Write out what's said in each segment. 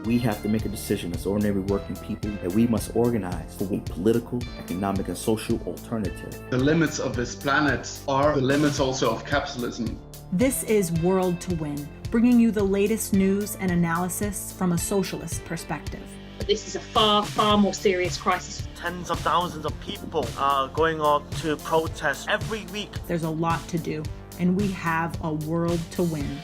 We have to make a decision as ordinary working people that we must organize for a political, economic, and social alternative. The limits of this planet are the limits also of capitalism. This is World to Win, bringing you the latest news and analysis from a socialist perspective. This is a far, far more serious crisis. Tens of thousands of people are going out to protest every week. There's a lot to do, and we have a world to win.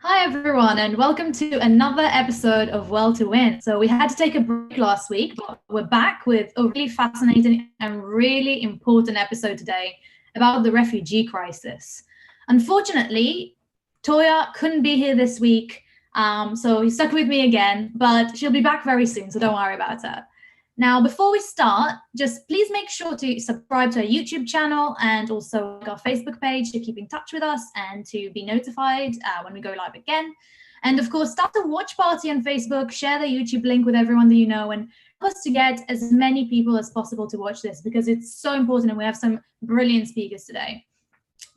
Hi everyone, and welcome to another episode of Well to Win. So we had to take a break last week, but we're back with a really fascinating and really important episode today about the refugee crisis. Unfortunately, Toya couldn't be here this week, so he's stuck with me again, but she'll be back very soon, so don't worry about her. Now, before we start, just please make sure to subscribe to our YouTube channel and also our Facebook page to keep in touch with us and to be notified when we go live again. And of course, start a watch party on Facebook, share the YouTube link with everyone that you know, and help us to get as many people as possible to watch this because it's so important and we have some brilliant speakers today.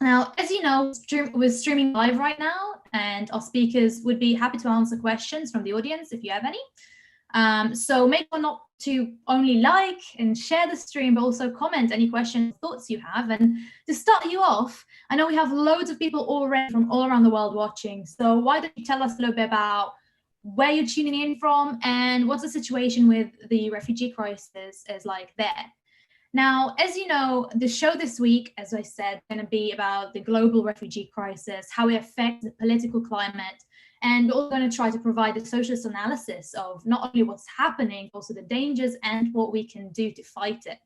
Now, as you know, we're streaming live right now and our speakers would be happy to answer questions from the audience if you have any. So make sure not to only like and share the stream, but also comment any questions, thoughts you have. And to start you off, I know we have loads of people already from all around the world watching. So why don't you tell us a little bit about where you're tuning in from and what's the situation with the refugee crisis is like there. Now, as you know, the show this week, as I said, is going to be about the global refugee crisis, how it affects the political climate. And we're also going to try to provide a socialist analysis of not only what's happening, but also the dangers and what we can do to fight it.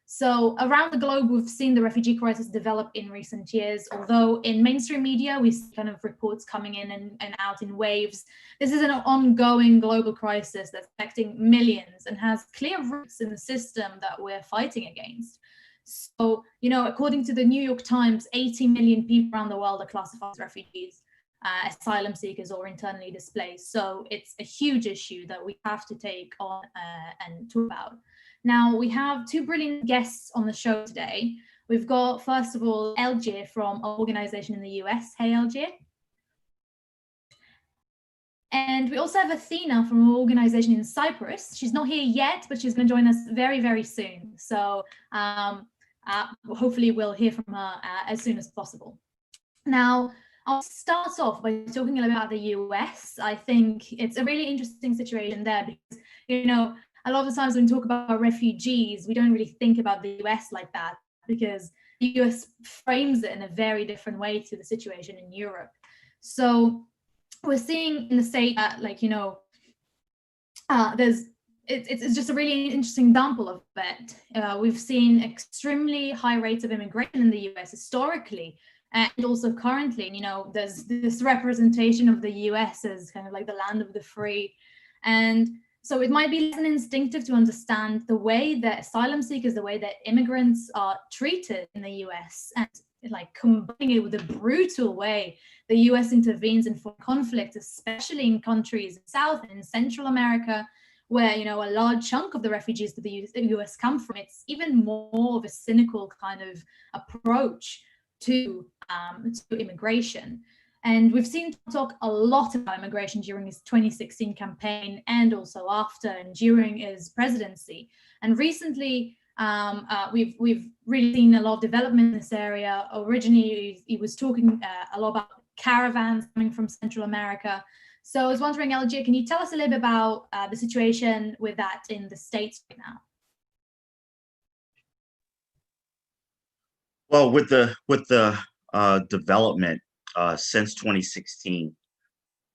So around the globe, we've seen the refugee crisis develop in recent years, although in mainstream media, we see kind of reports coming in and out in waves. This is an ongoing global crisis that's affecting millions and has clear roots in the system that we're fighting against. So, you know, according to the New York Times, 80 million people around the world are classified as refugees. Asylum seekers or internally displaced. So it's a huge issue that we have to take on and talk about. Now, we have two brilliant guests on the show today. We've got, first of all, Eljeer from an organization in the US. Hey, Eljeer. And we also have Athina from an organization in Cyprus. She's not here yet, but she's going to join us very, very soon. So hopefully we'll hear from her as soon as possible. Now, I'll start off by talking a little about the US. I think it's a really interesting situation there because, you know, a lot of the times when we talk about refugees, we don't really think about the US like that because the US frames it in a very different way to the situation in Europe. So we're seeing in the States, like, you know, it's just a really interesting example of it. We've seen extremely high rates of immigration in the US historically. And also currently, you know, there's this representation of the US as kind of like the land of the free. And so it might be less than instinctive to understand the way that asylum seekers, the way that immigrants are treated in the US, and like combining it with the brutal way the US intervenes in foreign conflict, especially in countries in South and in Central America, where, you know, a large chunk of the refugees to the US come from. It's even more of a cynical kind of approach to immigration. And we've seen talk a lot about immigration during his 2016 campaign and also after and during his presidency. And recently, we've really seen a lot of development in this area. Originally, he was talking a lot about caravans coming from Central America. So I was wondering, Eljeer, can you tell us a little bit about the situation with that in the States right now? Well, with the development since 2016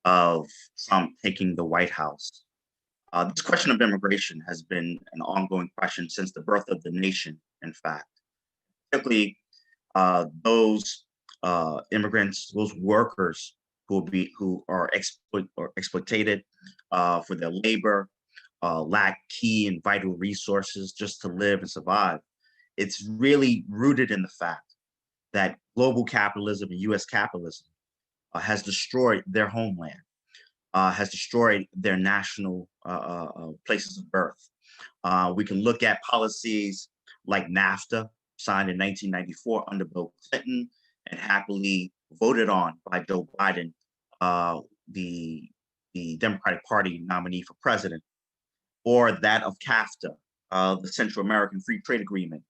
of Trump taking the White House, this question of immigration has been an ongoing question since the birth of the nation. In fact, particularly those immigrants, those workers who are exploited for their labor, lack key and vital resources just to live and survive. It's really rooted in the fact that global capitalism and US capitalism has destroyed their homeland, has destroyed their national places of birth. We can look at policies like NAFTA, signed in 1994 under Bill Clinton and happily voted on by Joe Biden, the Democratic Party nominee for president, or that of CAFTA, the Central American Free Trade Agreement.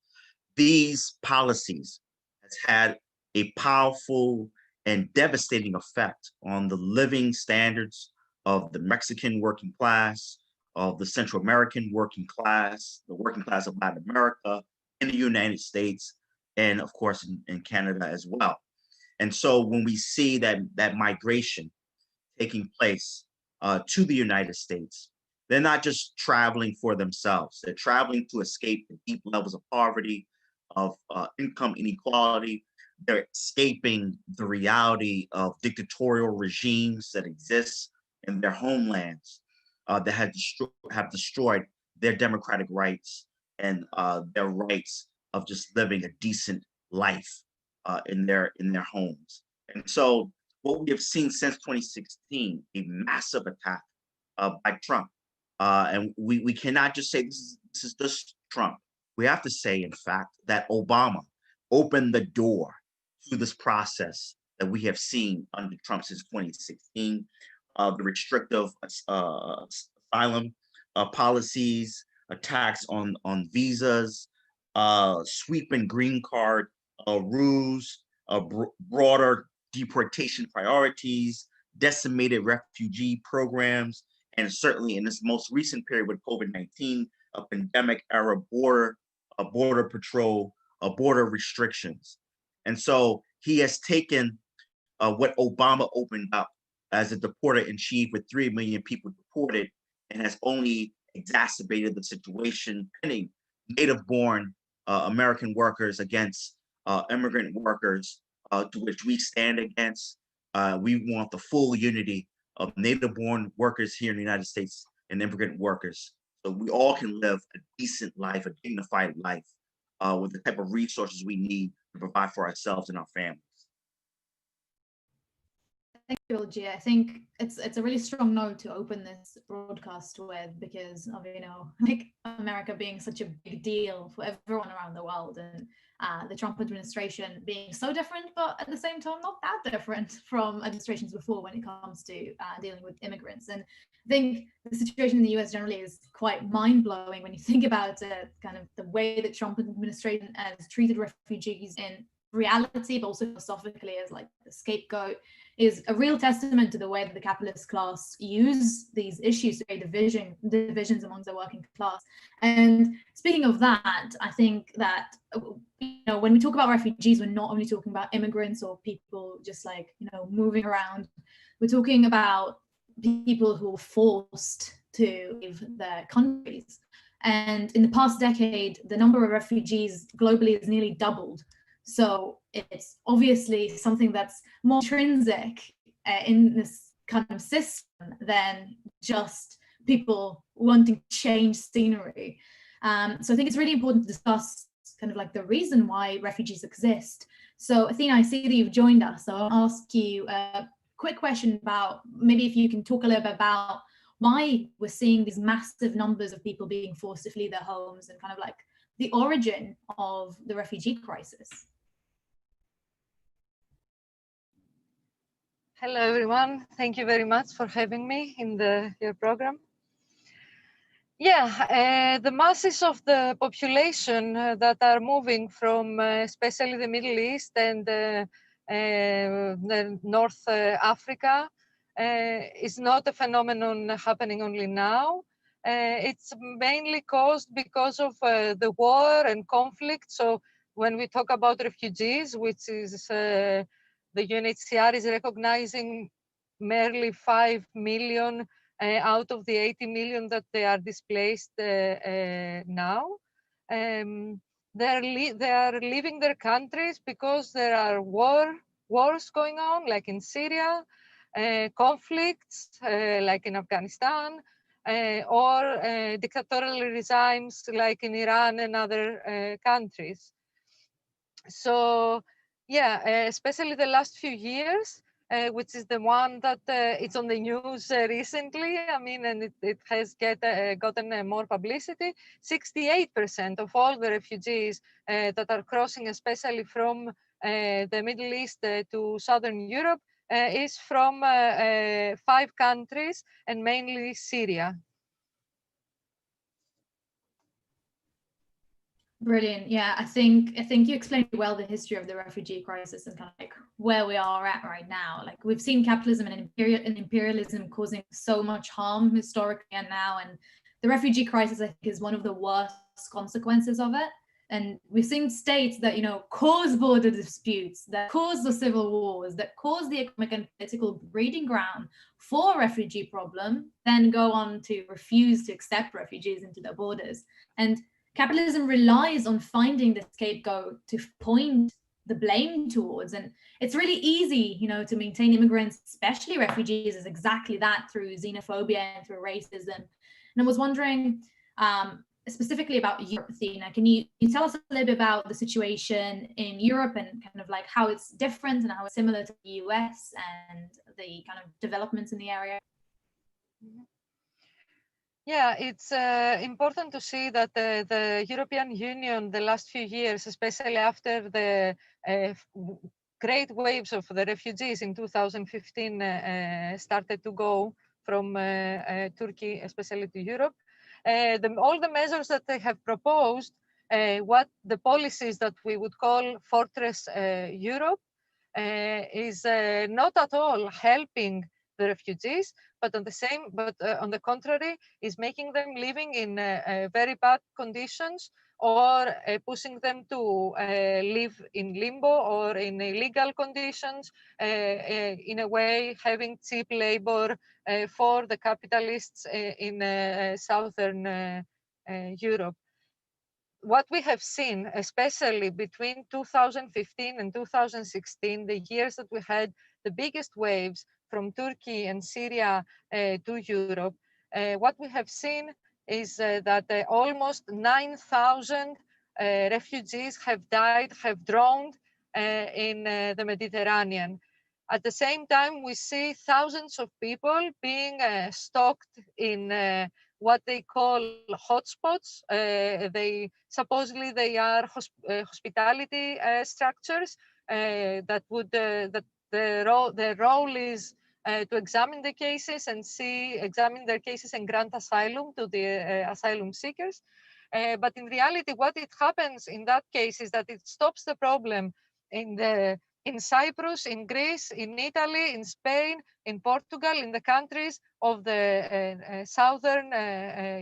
These policies has had a powerful and devastating effect on the living standards of the Mexican working class, of the Central American working class, the working class of Latin America, in the United States, and of course in Canada as well. And so when we see that migration taking place to the United States, they're not just traveling for themselves. They're traveling to escape the deep levels of poverty, of income inequality. They're escaping the reality of dictatorial regimes that exist in their homelands that have destroyed their democratic rights and their rights of just living a decent life in their homes. And so what we have seen since 2016, a massive attack by Trump. And we cannot just say this is just Trump. We have to say, in fact, that Obama opened the door to this process that we have seen under Trump since 2016, the restrictive asylum policies, attacks on visas, sweeping green card rules, broader deportation priorities, decimated refugee programs, and certainly in this most recent period with COVID-19, a pandemic era border patrol, border restrictions. And so he has taken what Obama opened up as a deporter-in-chief with 3 million people deported, and has only exacerbated the situation, pinning native-born American workers against immigrant workers, to which we stand against. We want the full unity of native-born workers here in the United States and immigrant workers, so we all can live a decent life, a dignified life, with the type of resources we need to provide for ourselves and our families. Thank you, Eljeer. I think it's a really strong note to open this broadcast with, because of, like America being such a big deal for everyone around the world, and the Trump administration being so different, but at the same time not that different from administrations before when it comes to dealing with immigrants. And I think the situation in the US generally is quite mind-blowing when you think about kind of the way that Trump administration has treated refugees in reality, but also philosophically as like the scapegoat, is a real testament to the way that the capitalist class use these issues to create divisions amongst the working class. And speaking of that, I think that when we talk about refugees, we're not only talking about immigrants or people just like moving around. We're talking about people who were forced to leave their countries. And in the past decade, the number of refugees globally has nearly doubled. So it's obviously something that's more intrinsic in this kind of system than just people wanting to change scenery. So I think it's really important to discuss kind of like the reason why refugees exist. So Athina, I see that you've joined us. So I'll ask you a quick question about, maybe if you can talk a little bit about why we're seeing these massive numbers of people being forced to flee their homes, and kind of like the origin of the refugee crisis. Hello, everyone. Thank you very much for having me in your program. Yeah, the masses of the population that are moving from especially the Middle East and North Africa is not a phenomenon happening only now. It's mainly caused because of the war and conflict. So when we talk about refugees, which is the UNHCR is recognizing merely 5 million out of the 80 million that they are displaced now. They are leaving their countries because there are wars going on, like in Syria, conflicts like in Afghanistan, or dictatorial regimes like in Iran and other countries. So yeah, especially the last few years, which is the one that it's on the news recently. I mean, and it has gotten more publicity. 68% of all the refugees that are crossing, especially from the Middle East to Southern Europe is from 5 countries and mainly Syria. Brilliant. Yeah, I think you explained well the history of the refugee crisis and kind of like where we are at right now. Like we've seen capitalism and imperialism causing so much harm historically and now, and the refugee crisis I think is one of the worst consequences of it. And we've seen states that, you know, cause border disputes, that cause the civil wars, that cause the economic and political breeding ground for a refugee problem, then go on to refuse to accept refugees into their borders. And capitalism relies on finding the scapegoat to point the blame towards. And it's really easy, you know, to maintain immigrants, especially refugees, as exactly that through xenophobia and through racism. And I was wondering, specifically about Europe, Athina, can you tell us a little bit about the situation in Europe and kind of like how it's different and how it's similar to the US and the kind of developments in the area? Yeah, it's important to see that the European Union, the last few years, especially after the great waves of the refugees in 2015 started to go from Turkey, especially to Europe, all the measures that they have proposed, what the policies that we would call Fortress Europe, is not at all helping the refugees, but on the contrary, is making them living in very bad conditions, or pushing them to live in limbo or in illegal conditions, in a way having cheap labor for the capitalists in Southern Europe. What we have seen, especially between 2015 and 2016, the years that we had the biggest waves from Turkey and Syria to Europe, what we have seen is that almost 9,000 refugees have died, have drowned in the Mediterranean. At the same time, we see thousands of people being stocked in what they call hotspots. Supposedly they are hospitality structures that their role is to examine the cases and examine their cases and grant asylum to the asylum seekers. But in reality, what it happens in that case is that it stops the problem in Cyprus, in Greece, in Italy, in Spain, in Portugal, in the countries of the Southern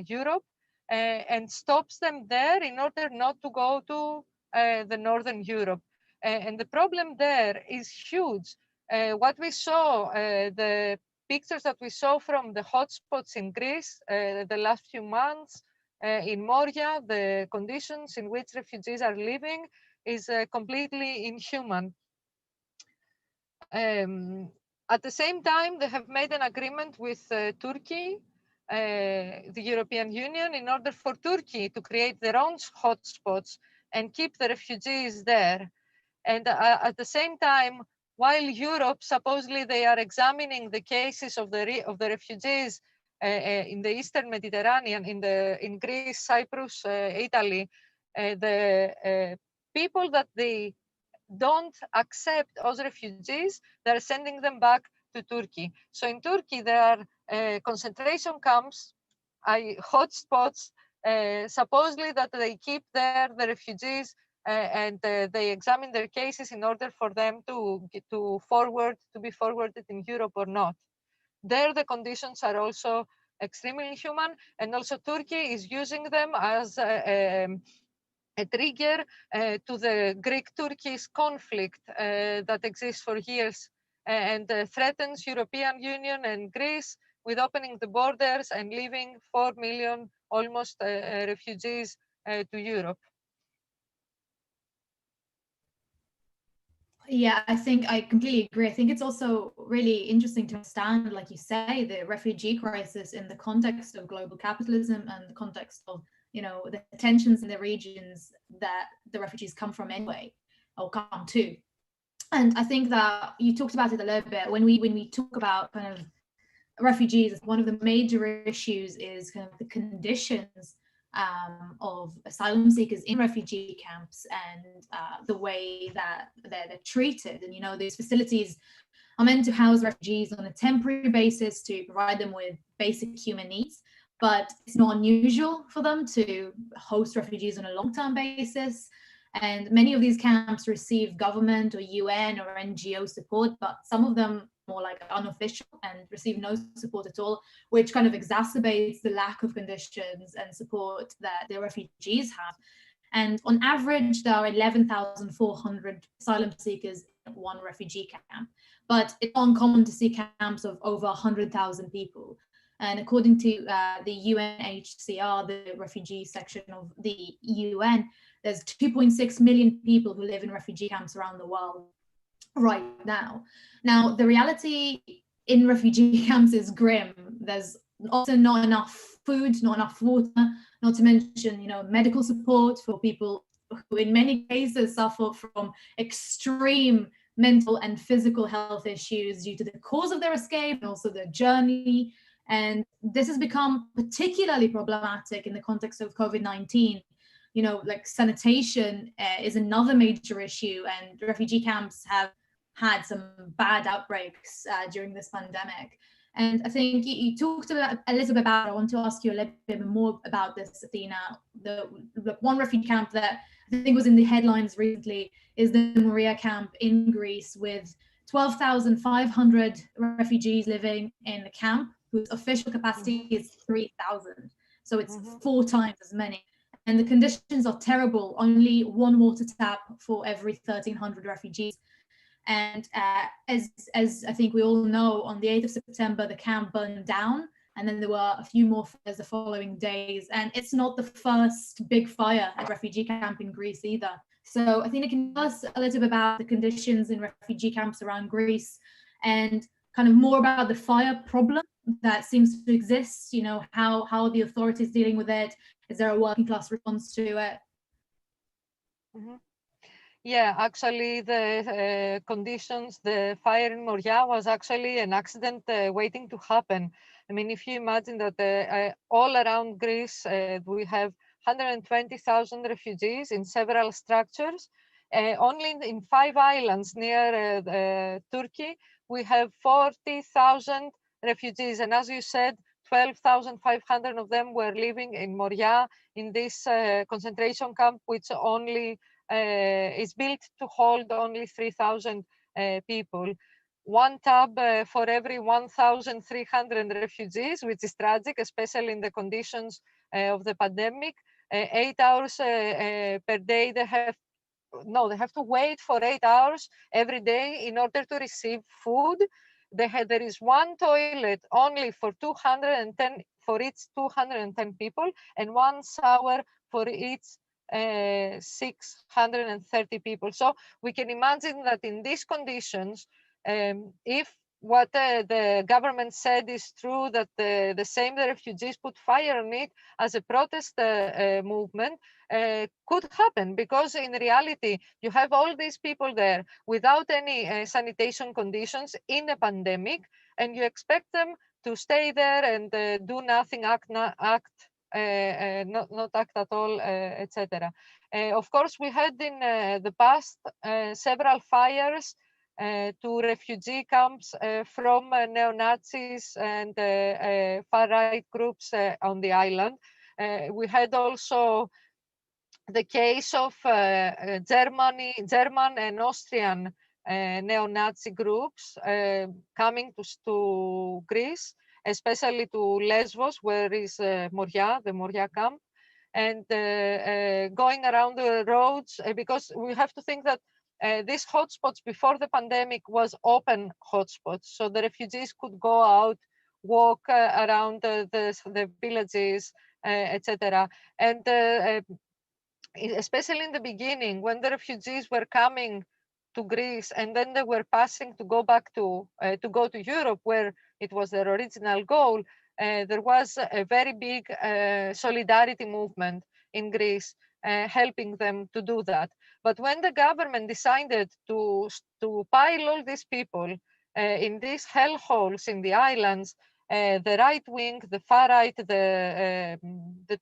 Europe, and stops them there in order not to go to the Northern Europe. And the problem there is huge. What we saw, the pictures that we saw from the hotspots in Greece the last few months, in Moria, the conditions in which refugees are living is completely inhuman. At the same time, they have made an agreement with Turkey, the European Union, in order for Turkey to create their own hotspots and keep the refugees there. And at the same time, while Europe, supposedly they are examining the cases of the refugees in the Eastern Mediterranean, in Greece, Cyprus, Italy, the people that they don't accept as refugees, they're sending them back to Turkey. So in Turkey, there are concentration camps, hotspots, supposedly that they keep there the refugees, and they examine their cases in order for them to be forwarded in Europe or not. There, the conditions are also extremely inhuman, and also Turkey is using them as a trigger to the Greek-Turkish conflict that exists for years and threatens European Union and Greece with opening the borders and leaving 4 million almost refugees to Europe. Yeah, I think I completely agree. I think it's also really interesting to understand, like you say, the refugee crisis in the context of global capitalism and the context of, you know, the tensions in the regions that the refugees come from anyway, or come to. And I think that you talked about it a little bit when we talk about kind of refugees. One of the major issues is kind of the conditions of asylum seekers in refugee camps and the way that they're treated. And, you know, these facilities are meant to house refugees on a temporary basis to provide them with basic human needs, but it's not unusual for them to host refugees on a long-term basis. And many of these camps receive government or UN or NGO support, but some of them more like unofficial and receive no support at all, which kind of exacerbates the lack of conditions and support that the refugees have. And on average, there are 11,400 asylum seekers in one refugee camp, but it's uncommon to see camps of over 100,000 people. And according to the UNHCR, the refugee section of the UN, there's 2.6 million people who live in refugee camps around the world right now. Now, the reality in refugee camps is grim. There's often not enough food, not enough water, not to mention, you know, medical support for people who in many cases suffer from extreme mental and physical health issues due to the cause of their escape and also their journey. And this has become particularly problematic in the context of COVID-19. You know, like sanitation is another major issue, and refugee camps have had some bad outbreaks during this pandemic. And I think you talked about a little bit about it. I want to ask you a little bit more about this, Athina. The one refugee camp that I think was in the headlines recently is the Moria camp in Greece, with 12,500 refugees living in the camp, whose official capacity is 3,000. So it's 4 times as many. And the conditions are terrible. Only one water tap for every 1,300 refugees. And as I think we all know, on the 8th of September, the camp burned down, and then there were a few more fires the following days. And it's not the first big fire at a refugee camp in Greece either. So Athina, can you tell us a little bit about the conditions in refugee camps around Greece and kind of more about the fire problem that seems to exist? You know, how are the authorities dealing with it? Is there a working class response to it? Yeah, actually, the conditions, the fire in Moria was actually an accident waiting to happen. I mean, if you imagine that all around Greece, we have 120,000 refugees in several structures. Only in 5 islands near Turkey, we have 40,000 refugees. And as you said, 12,500 of them were living in Moria, in this concentration camp, which only is built to hold only 3,000 people. One tub for every 1,300 refugees, which is tragic, especially in the conditions of the pandemic. 8 hours per day, they have to wait for 8 hours every day in order to receive food. There is one toilet only for each 210 people, and one shower for each 630 people. So we can imagine that in these conditions, if what the government said is true, that the same the refugees put fire on it as a protest movement, could happen, because in reality you have all these people there without any sanitation conditions in a pandemic, and you expect them to stay there and do nothing, not act at all, etc. Of course, we had in the past several fires to refugee camps from neo-Nazis and far-right groups on the island. We had also the case of German and Austrian neo-Nazi groups coming to Greece, especially to Lesbos, where is Moria, the Moria camp, and going around the roads, because we have to think that these hotspots before the pandemic was open hotspots, so the refugees could go out, walk around the villages, etc. And especially in the beginning, when the refugees were coming to Greece and then they were passing to go back to go to Europe, where it was their original goal, there was a very big solidarity movement in Greece helping them to do that. But when the government decided to pile all these people in these hellholes in the islands, the right wing, the far right, the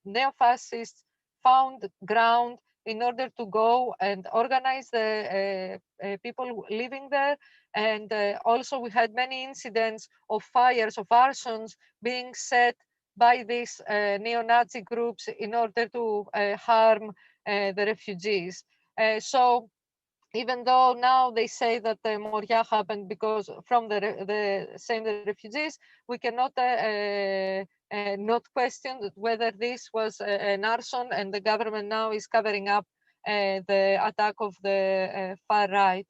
neo-fascists found ground in order to go and organize the people living there. And also we had many incidents of fires, of arsons being set by these neo-Nazi groups in order to harm the refugees. So even though now they say that the Moria happened because from the same refugees, we cannot not question whether this was an arson, and the government now is covering up the attack of the far right.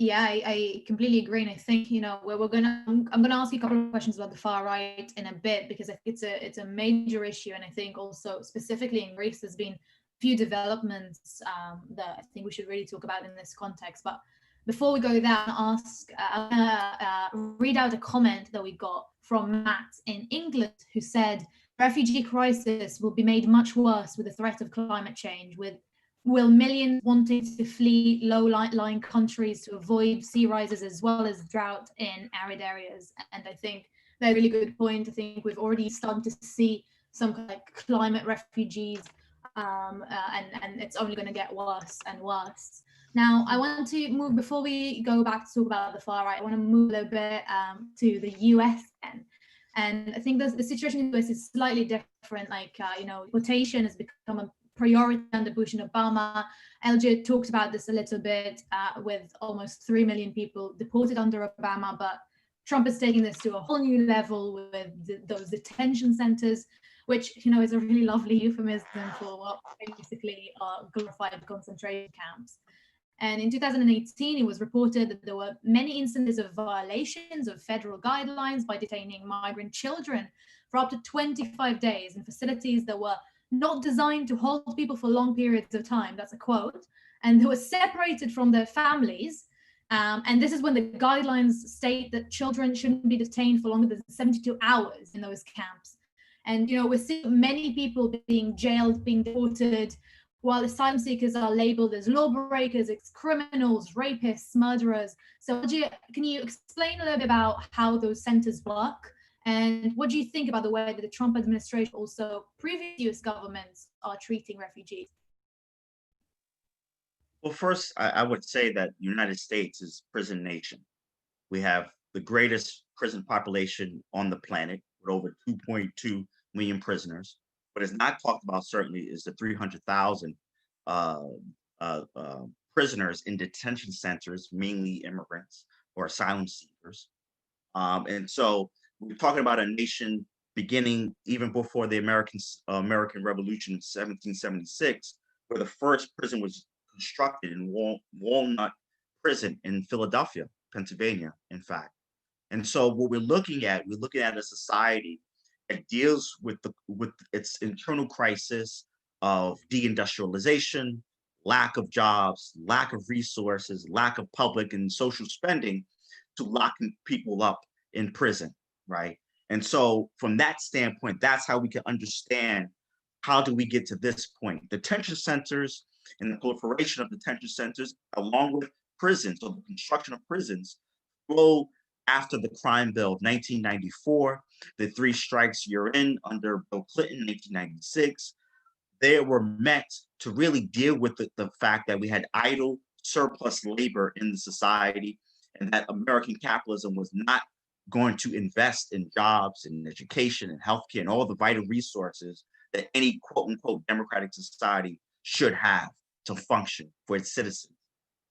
Yeah, I completely agree, and I think I'm gonna ask you a couple of questions about the far right in a bit, because I think it's a major issue, and I think also specifically in Greece there's been a few developments that I think we should really talk about in this context. But before we go there, I'm gonna read out a comment that we got from Matt in England, who said, "Refugee crisis will be made much worse with the threat of climate change, will millions wanting to flee low-lying countries to avoid sea rises as well as drought in arid areas." And I think that's a really good point. I think we've already started to see some kind of climate refugees, and it's only going to get worse and worse. Now, I want to move, before we go back to talk about the far right, I want to move a little bit to the US then. And I think the situation in the US is slightly different. Deportation has become a priority under Bush and Obama. Eljeer talked about this a little bit, with almost 3 million people deported under Obama, but Trump is taking this to a whole new level with those detention centers, which is a really lovely euphemism for what basically are glorified concentration camps. And in 2018, it was reported that there were many instances of violations of federal guidelines by detaining migrant children for up to 25 days in facilities that were not designed to hold people for long periods of time. That's a quote. And they were separated from their families. And this is when the guidelines state that children shouldn't be detained for longer than 72 hours in those camps. And, we're seeing many people being jailed, being deported, while asylum seekers are labeled as lawbreakers, criminals, rapists, murderers. So can you explain a little bit about how those centers work? And what do you think about the way that the Trump administration, also previous US governments, are treating refugees? Well, first, I would say that the United States is a prison nation. We have the greatest prison population on the planet, with over 2.2 million prisoners. What is not talked about certainly is the 300,000 prisoners in detention centers, mainly immigrants or asylum seekers. And so we're talking about a nation beginning even before the American Revolution in 1776, where the first prison was constructed in Walnut Prison in Philadelphia, Pennsylvania, in fact. And so what we're looking at a society that deals with its internal crisis of deindustrialization, lack of jobs, lack of resources, lack of public and social spending, to locking people up in prison, right? And so from that standpoint, that's how we can understand how do we get to this point. Detention centers and the proliferation of detention centers, along with prisons, or the construction of prisons, flow after the crime bill of 1994, the three strikes you're in under Bill Clinton, 1996. They were meant to really deal with the fact that we had idle surplus labor in the society, and that American capitalism was not going to invest in jobs and education and healthcare and all the vital resources that any quote unquote democratic society should have to function for its citizens.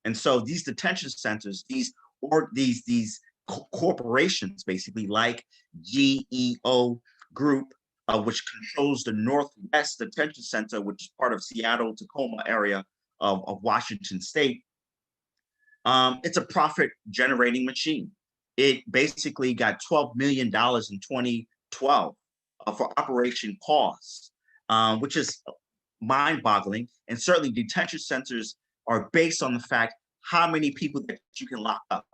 And so these detention centers, these corporations, basically, like GEO Group, which controls the Northwest Detention Center, which is part of Seattle, Tacoma area of Washington State. It's a profit generating machine. It basically got $12 million in 2012 for Operation Pause, which is mind boggling. And certainly detention centers are based on the fact how many people that you can lock up,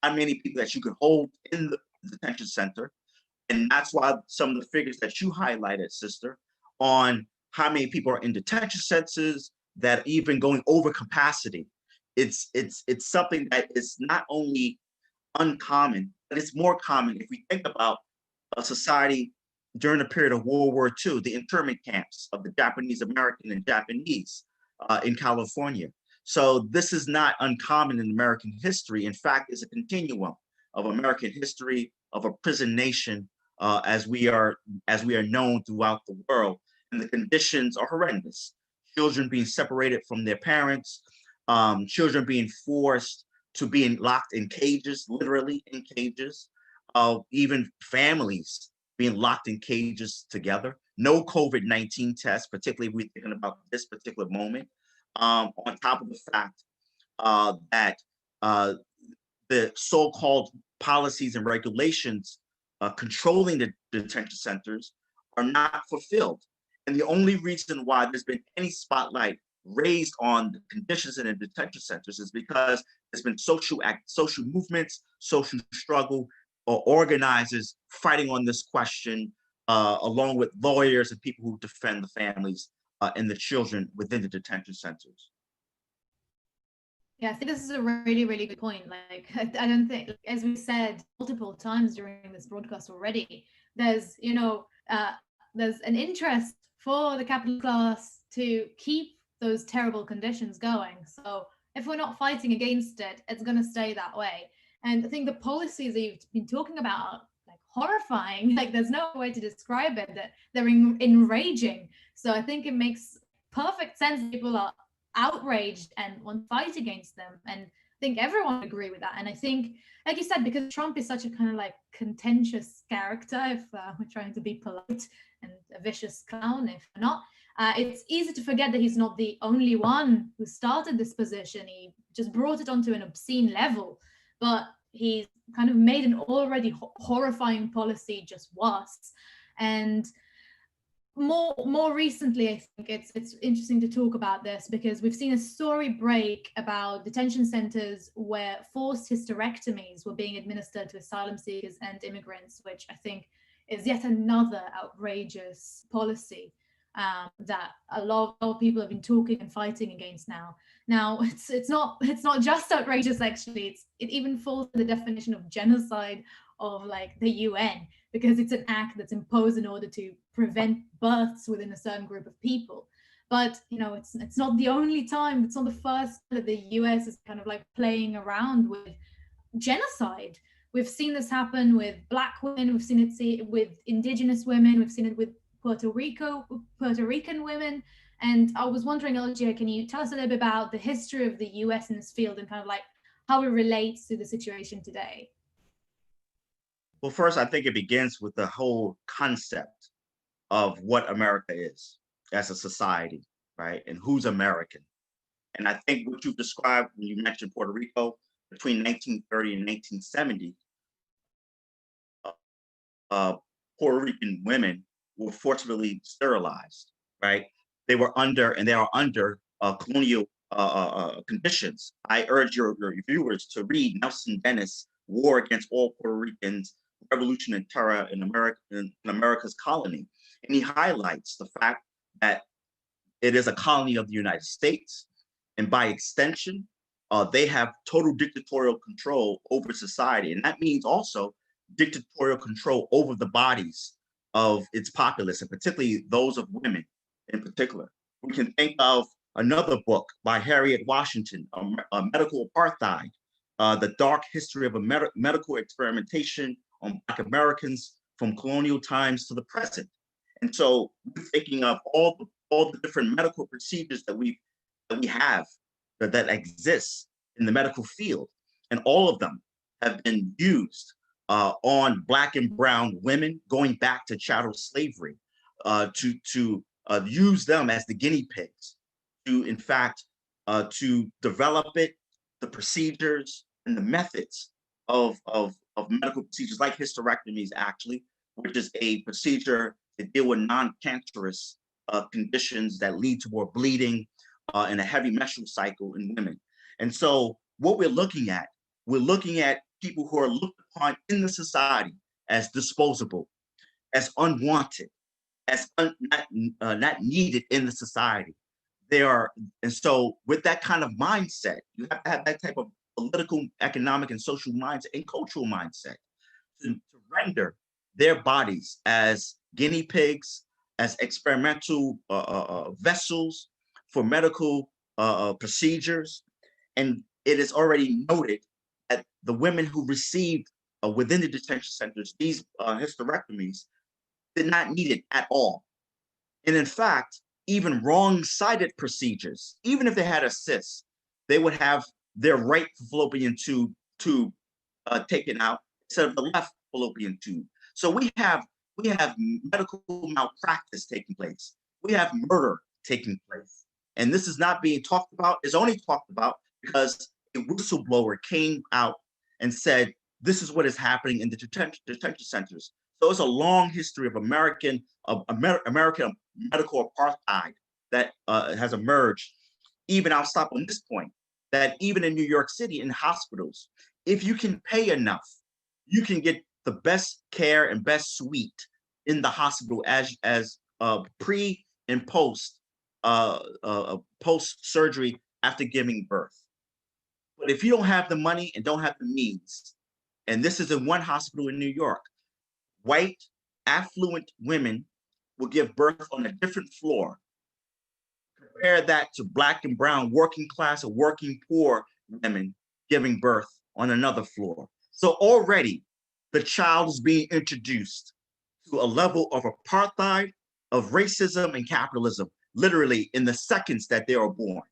how many people that you can hold in the detention center. And that's why some of the figures that you highlighted, sister, on how many people are in detention centers that are even going over capacity. It's something that is not only uncommon, but it's more common if we think about a society during the period of World War II, the internment camps of the Japanese American and Japanese in California. So this is not uncommon in American history. In fact, it's a continuum of American history of a prison nation as we are known throughout the world. And the conditions are horrendous. Children being separated from their parents, children being forced to being locked in cages, literally in cages, even families being locked in cages together. No COVID-19 tests, particularly if we're thinking about this particular moment, on top of the fact that the so-called policies and regulations controlling the detention centers are not fulfilled. And the only reason why there's been any spotlight raised on the conditions in the detention centers is because there's been social movements, social struggle, or organizers fighting on this question, along with lawyers and people who defend the families and the children within the detention centers. Yeah, I think this is a really, really good point. Like, I don't think, as we said multiple times during this broadcast already, there's an interest for the capital class to keep those terrible conditions going. So if we're not fighting against it, it's going to stay that way. And I think the policies that you've been talking about are like horrifying. Like, there's no way to describe it, that they're enraging. So I think it makes perfect sense that people are outraged and want to fight against them. And I think everyone would agree with that. And I think, like you said, because Trump is such a kind of like contentious character, if we're trying to be polite, and a vicious clown if not, it's easy to forget that he's not the only one who started this position. He just brought it onto an obscene level, but he's kind of made an already horrifying policy just worse. And more recently, I think it's interesting to talk about this because we've seen a story break about detention centers where forced hysterectomies were being administered to asylum seekers and immigrants, which I think is yet another outrageous policy that a lot of people have been talking and fighting against now. Now, it's not just outrageous, actually. It even falls in the definition of genocide of like the UN, because it's an act that's imposed in order to prevent births within a certain group of people. But it's not the only time. It's not the first that the US is kind of like playing around with genocide. We've seen this happen with Black women. We've seen it with Indigenous women. We've seen it with Puerto Rican women. And I was wondering, Eljeer, can you tell us a little bit about the history of the US in this field and kind of like how it relates to the situation today? Well, first, I think it begins with the whole concept of what America is as a society, right? And who's American. And I think what you've described when you mentioned Puerto Rico, between 1930 and 1970, Puerto Rican women were forcibly sterilized, right? They are under colonial conditions. I urge your viewers to read Nelson Dennis' War Against All Puerto Ricans, Revolution and Terror in America's Colony. And he highlights the fact that it is a colony of the United States. And by extension, they have total dictatorial control over society. And that means also dictatorial control over the bodies of its populace, and particularly those of women in particular. We can think of another book by Harriet Washington, Medical Apartheid, the dark history of medical experimentation on Black Americans from colonial times to the present. And so we're thinking of all the different medical procedures that we have that exist in the medical field, and all of them have been used on Black and brown women going back to chattel slavery, to use them as the guinea pigs, to in fact to develop the procedures and the methods of medical procedures like hysterectomies, actually, which is a procedure to deal with non-cancerous conditions that lead to more bleeding and a heavy menstrual cycle in women. And so what we're looking at people who are looked upon in the society as disposable, as unwanted, as not needed in the society. And so with that kind of mindset, you have to have that type of political, economic, and social mindset and cultural mindset to render their bodies as guinea pigs, as experimental vessels for medical procedures. And it is already noted that the women who received within the detention centers these hysterectomies did not need it at all. And in fact, even wrong-sided procedures, even if they had a cyst, they would have their right fallopian tube taken out instead of the left fallopian tube. So we have medical malpractice taking place. We have murder taking place. And this is not being talked about. It's only talked about because a whistleblower came out and said, this is what is happening in the detention centers. So it's a long history of American medical apartheid that has emerged. Even I'll stop on this point, that even in New York City, in hospitals, if you can pay enough, you can get the best care and best suite in the hospital as pre and post surgery after giving birth. But if you don't have the money and don't have the means, and this is in one hospital in New York, white, affluent women will give birth on a different floor. Compare that to Black and brown, working class or working poor women giving birth on another floor. So already the child is being introduced to a level of apartheid, of racism and capitalism, literally in the seconds that they are born.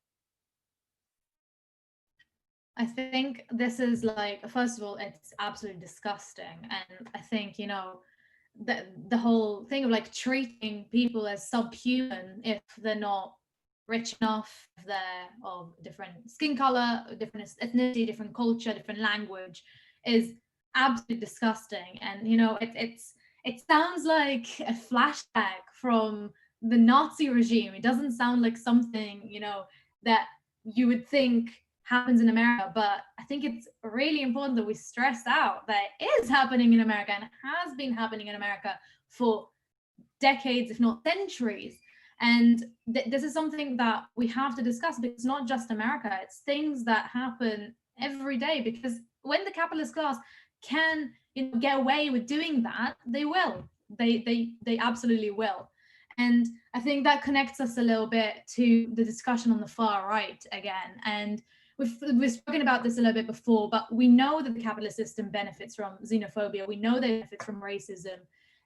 I think this is like, first of all, it's absolutely disgusting. And I think, you know, the whole thing of like treating people as subhuman if they're not rich enough, if they're of different skin color, different ethnicity, different culture, different language, is absolutely disgusting. And, you know, it sounds like a flashback from the Nazi regime. It doesn't sound like something, you know, that you would think happens in America, but I think it's really important that we stress out that it is happening in America and has been happening in America for decades, if not centuries. And this is something that we have to discuss, because it's not just America, it's things that happen every day. Because when the capitalist class can, you know, get away with doing that, they will. They absolutely will. And I think that connects us a little bit to the discussion on the far right again. And we've spoken about this a little bit before, but we know that the capitalist system benefits from xenophobia. We know they benefit from racism.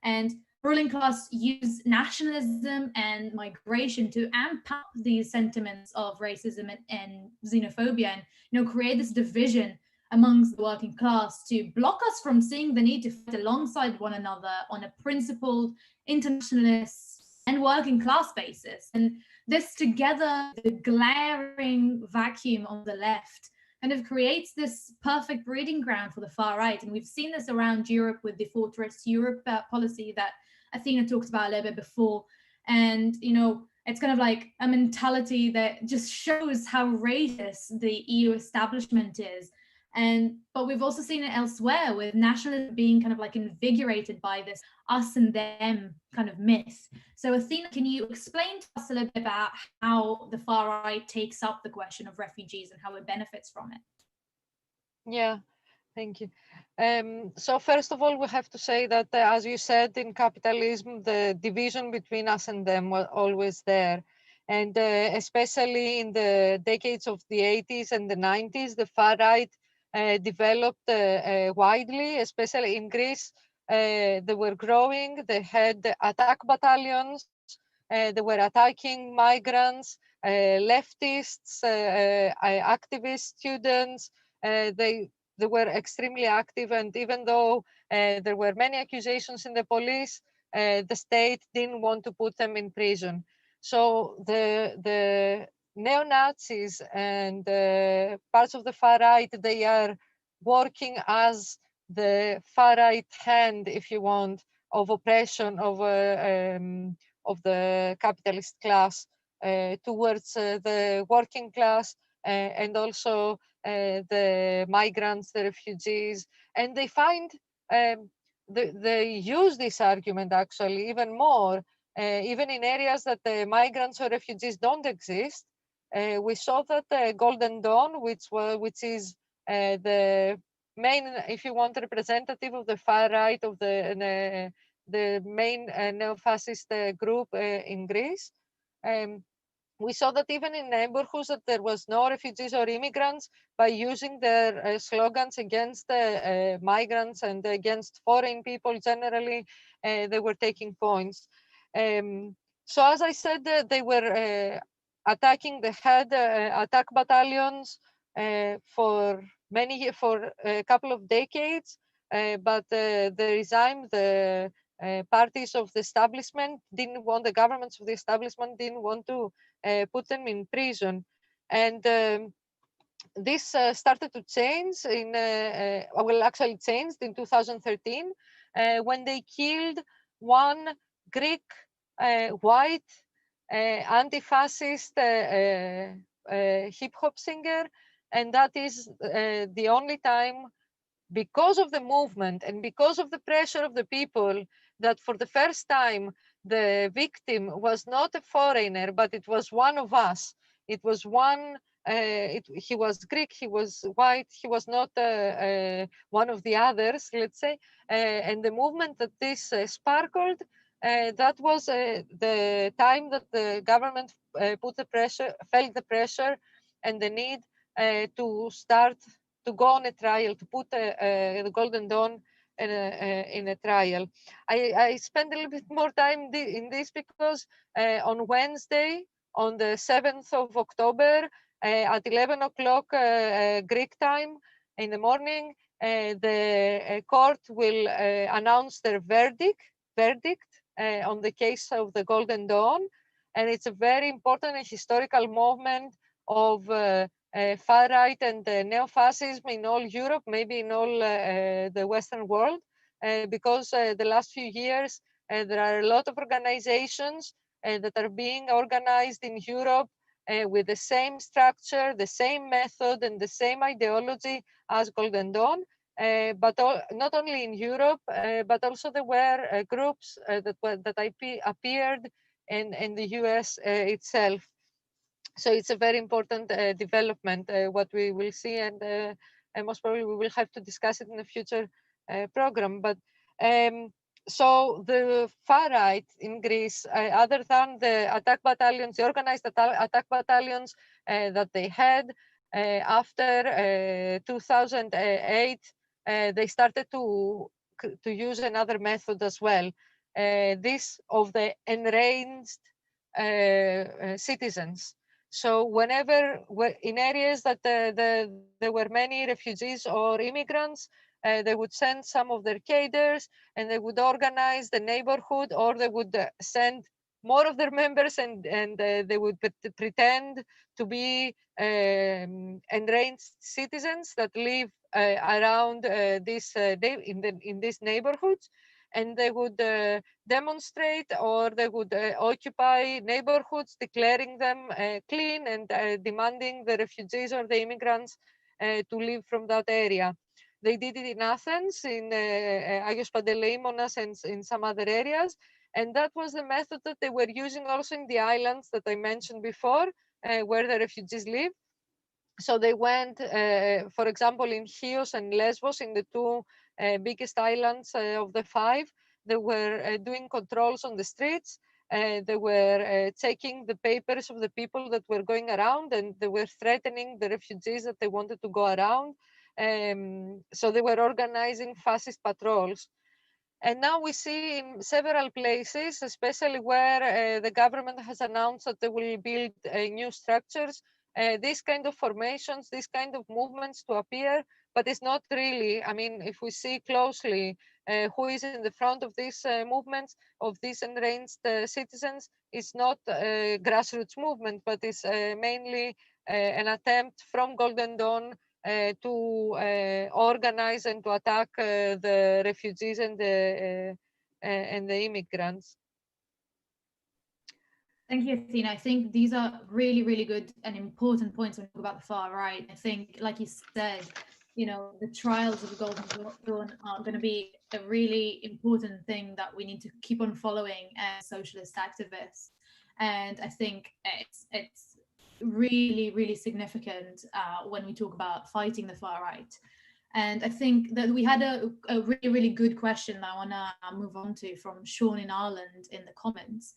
And ruling class use nationalism and migration to amp up these sentiments of racism and xenophobia, and, you know, create this division amongst the working class to block us from seeing the need to fight alongside one another on a principled, internationalist, and working class basis. And this, together, the glaring vacuum on the left, kind of creates this perfect breeding ground for the far right. And we've seen this around Europe with the Fortress Europe policy that Athina talked about a little bit before. And, you know, it's kind of like a mentality that just shows how racist the EU establishment is. But we've also seen it elsewhere, with nationalism being kind of like invigorated by this us and them kind of myth. So Athina, can you explain to us a little bit about how the far right takes up the question of refugees and how it benefits from it? Yeah, thank you. So first of all, we have to say that, as you said, in capitalism, the division between us and them was always there. And especially in the decades of the 80s and the 90s, the far right developed widely, especially in Greece. They were growing. They had attack battalions. They were attacking migrants, leftists, activist students. They were extremely active, and even though there were many accusations in the police, the state didn't want to put them in prison. So the neo-Nazis and parts of the far right, they are working as the far right hand, if you want, of oppression of the capitalist class towards the working class and also the migrants, the refugees. And they find they use this argument actually even more, even in areas that the migrants or refugees don't exist. We saw that Golden Dawn, which is the main, if you want, representative of the far right of the main neo-fascist group in Greece. We saw that even in neighborhoods that there was no refugees or immigrants, by using their slogans against migrants and against foreign people generally, they were taking points. So as I said, they were attacking the head attack battalions for a couple of decades, but the regime, the parties of the establishment didn't want, the governments of the establishment didn't want to put them in prison. And this started to change actually changed in 2013 when they killed one Greek white anti-fascist hip hop singer, and that is the only time, because of the movement and because of the pressure of the people, that for the first time the victim was not a foreigner, but it was one of us. It was one. He was Greek, he was white, he was not one of the others, let's say. And the movement that this sparkled, that was the time that the government felt the pressure and the need to start to go on a trial, to put the Golden Dawn in a trial. I spent a little bit more time in this because on Wednesday, on the 7th of October, at 11 o'clock Greek time in the morning, the court will announce their verdict on the case of the Golden Dawn. And it's a very important and historical moment of far right and neo-fascism in all Europe, maybe in all the Western world, because the last few years there are a lot of organizations that are being organized in Europe with the same structure, the same method, and the same ideology as Golden Dawn. But not only in Europe, but also there were groups that appeared in the US itself. So it's a very important development, what we will see, and most probably we will have to discuss it in a future program. But so the far right in Greece, other than the attack battalions, the organized attack battalions that they had after 2008, they started to use another method as well. This of the enraged citizens. So whenever in areas that there were many refugees or immigrants, they would send some of their cadres and they would organize the neighborhood, or they would send more of their members, and they would pretend to be enraged citizens that live around in these neighborhoods, and they would demonstrate, or they would occupy neighborhoods, declaring them clean and demanding the refugees or the immigrants to leave from that area. They did it in Athens, in Agios Panteleimonas, and in some other areas. And that was the method that they were using also in the islands that I mentioned before, where the refugees live. So they went, for example, in Chios and Lesbos, in the two biggest islands of the five, they were doing controls on the streets. They were checking the papers of the people that were going around, and they were threatening the refugees that they wanted to go around. So they were organizing fascist patrols. And now we see in several places, especially where the government has announced that they will build new structures, these kind of formations, these kind of movements to appear, but it's not really, I mean, if we see closely who is in the front of these movements, of these enraged citizens, it's not a grassroots movement, but it's mainly an attempt from Golden Dawn to organize and to attack the refugees and the immigrants. Thank you, Athina. I think these are really, really good and important points when we talk about the far right. I think, like you said, you know, the trials of the Golden Dawn are going to be a really important thing that we need to keep on following as socialist activists. And I think it's really, really significant when we talk about fighting the far right. And I think that we had a really, really good question that I want to move on to from Sean in Ireland in the comments.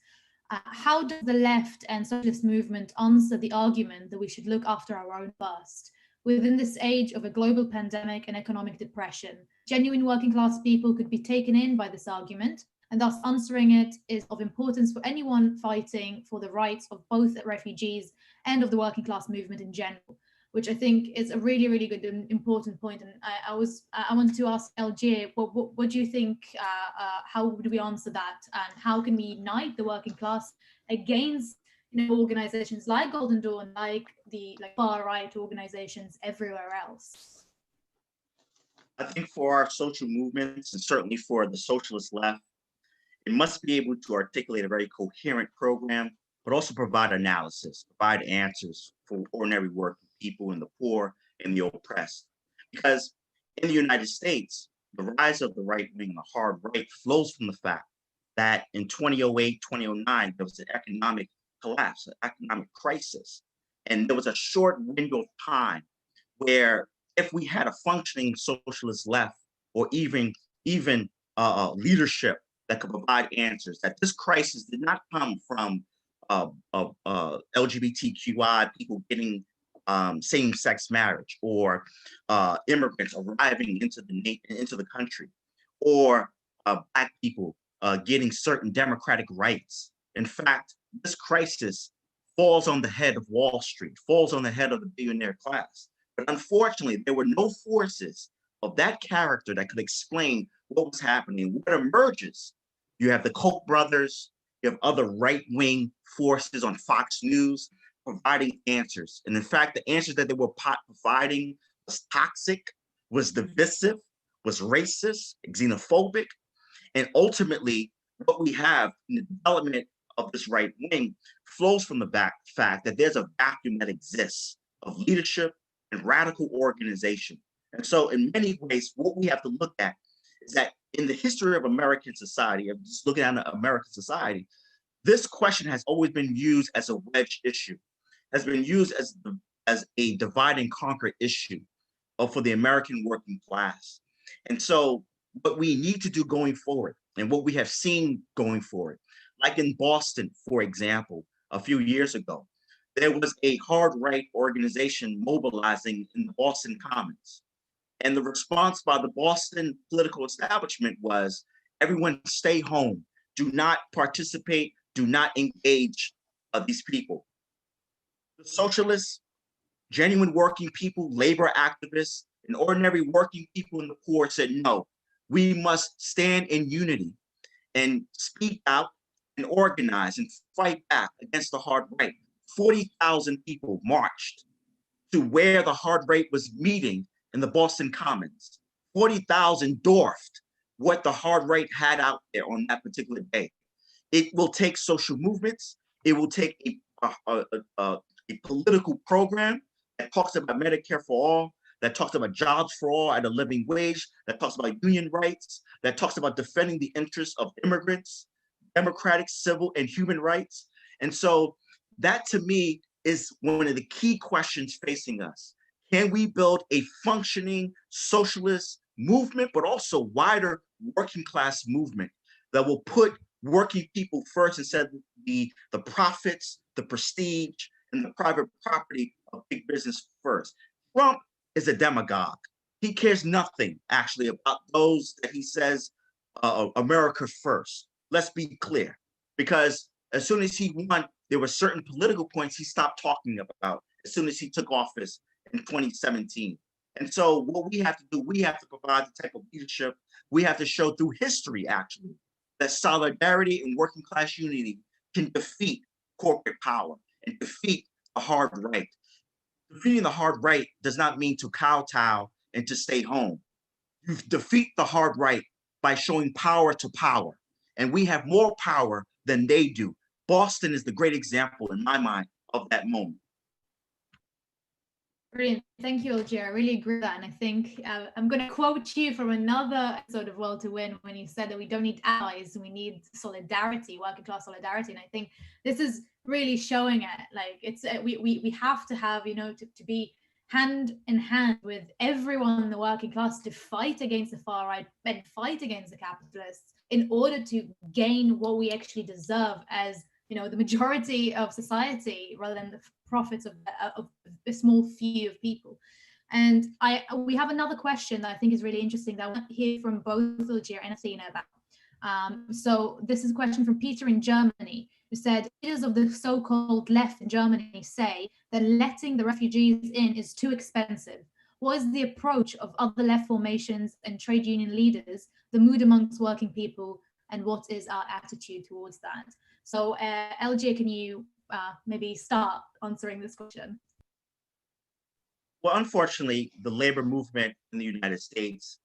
How does the left and socialist movement answer the argument that we should look after our own first? Within this age of a global pandemic and economic depression, genuine working class people could be taken in by this argument, and thus answering it is of importance for anyone fighting for the rights of both refugees and of the working class movement in general, which I think is a really, really good and important point. And I wanted to ask Eljeer, what do you think, how would we answer that? And how can we unite the working class against organizations like Golden Dawn, like the far right organizations everywhere else? I think for our social movements, and certainly for the socialist left, it must be able to articulate a very coherent program, but also provide analysis, provide answers for ordinary working people and the poor and the oppressed. Because in the United States, the rise of the right wing and the hard right flows from the fact that in 2008, 2009, there was an economic collapse, an economic crisis. And there was a short window of time where if we had a functioning socialist left or even leadership that could provide answers, that this crisis did not come from LGBTQI people getting same-sex marriage, or immigrants arriving into the country, or Black people getting certain democratic rights. In fact, this crisis falls on the head of Wall Street, falls on the head of the billionaire class. But unfortunately, there were no forces of that character that could explain what was happening. What emerges, you have the Koch brothers, you have other right-wing forces on Fox News providing answers. And in fact, the answers that they were providing was toxic, was divisive, was racist, xenophobic. And ultimately, what we have in the development of this right wing flows from the fact that there's a vacuum that exists of leadership and radical organization. And so in many ways, what we have to look at is that in the history of American society, of just looking at American society, this question has always been used as a wedge issue, has been used as a divide and conquer issue for the American working class. And so what we need to do going forward, and what we have seen going forward, like in Boston, for example, a few years ago, there was a hard right organization mobilizing in the Boston Commons. And the response by the Boston political establishment was, everyone stay home, do not participate, do not engage these people. The socialists, genuine working people, labor activists, and ordinary working people in the poor said, no, we must stand in unity and speak out and organize and fight back against the hard right. 40,000 people marched to where the hard right was meeting in the Boston Commons. 40,000 dwarfed what the hard right had out there on that particular day. It will take social movements. It will take a political program that talks about Medicare for all, that talks about jobs for all at a living wage, that talks about union rights, that talks about defending the interests of immigrants, democratic, civil, and human rights. And so that, to me, is one of the key questions facing us. Can we build a functioning socialist movement, but also wider working class movement that will put working people first instead of the profits, the prestige, and the private property of big business first? Trump is a demagogue. He cares nothing, actually, about those that he says America first. Let's be clear, because as soon as he won, there were certain political points he stopped talking about as soon as he took office in 2017. And so what we have to do, we have to provide the type of leadership, we have to show through history, actually, that solidarity and working class unity can defeat corporate power and defeat the hard right. Defeating the hard right does not mean to kowtow and to stay home. You defeat the hard right by showing power to power. And we have more power than they do. Boston is the great example in my mind of that moment. Brilliant. Thank you, Eljeer. I really agree with that. And I think I'm going to quote you from another episode of Well to Win when you said that we don't need allies, we need solidarity, working class solidarity. And I think this is really showing it. Like it's we have to have, to be hand in hand with everyone in the working class to fight against the far right and fight against the capitalists in order to gain what we actually deserve as the majority of society rather than the profits of a small few of people. And we have another question that I think is really interesting that I want to hear from both Eljeer and Athina about. So this is a question from Peter in Germany, who said, leaders of the so-called left in Germany say that letting the refugees in is too expensive. What is the approach of other left formations and trade union leaders, the mood amongst working people, and what is our attitude towards that? So Eljeer, can you maybe start answering this question? Well, unfortunately, the labor movement in the United States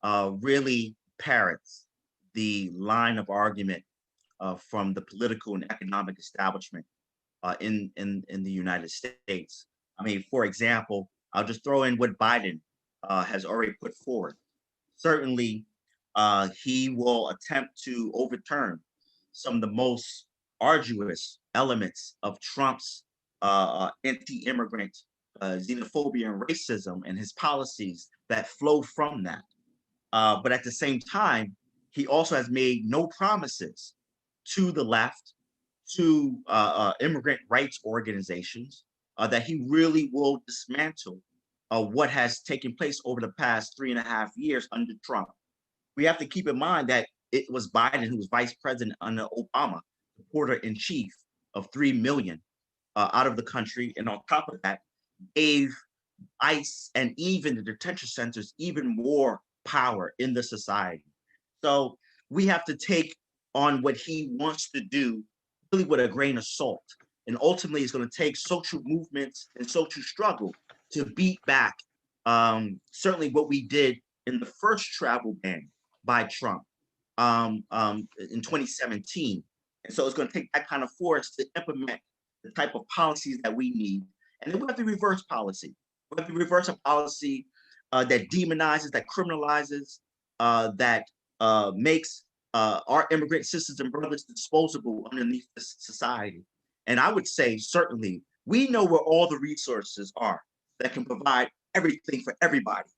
really parrots the line of argument from the political and economic establishment in the United States. I mean, for example, I'll just throw in what Biden has already put forward. Certainly, he will attempt to overturn some of the most arduous elements of Trump's anti-immigrant xenophobia and racism and his policies that flow from that. But at the same time, he also has made no promises to the left, to immigrant rights organizations, that he really will dismantle what has taken place over the past 3.5 years under Trump. We have to keep in mind that it was Biden who was vice president under Obama, the porter-in-chief of 3 million out of the country. And on top of that, gave ICE and even the detention centers even more power in the society. So we have to take on what he wants to do really with a grain of salt. And ultimately, it's going to take social movements and social struggle to beat back certainly what we did in the first travel ban by Trump in 2017. And so it's going to take that kind of force to implement the type of policies that we need. And then we have to reverse policy. We have to reverse a policy that demonizes, that criminalizes, that makes our immigrant sisters and brothers disposable underneath this society. And I would say, certainly, we know where all the resources are that can provide everything for everybody.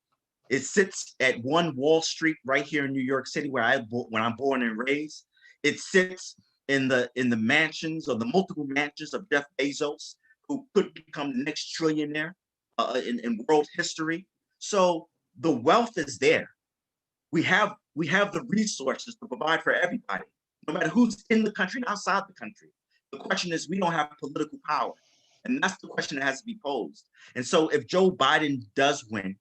It sits at One Wall Street right here in New York City, where when I'm born and raised. It sits in the mansions or the multiple mansions of Jeff Bezos, who could become the next trillionaire in world history. So the wealth is there. We have the resources to provide for everybody, no matter who's in the country and outside the country. The question is, we don't have political power. And that's the question that has to be posed. And so if Joe Biden does win,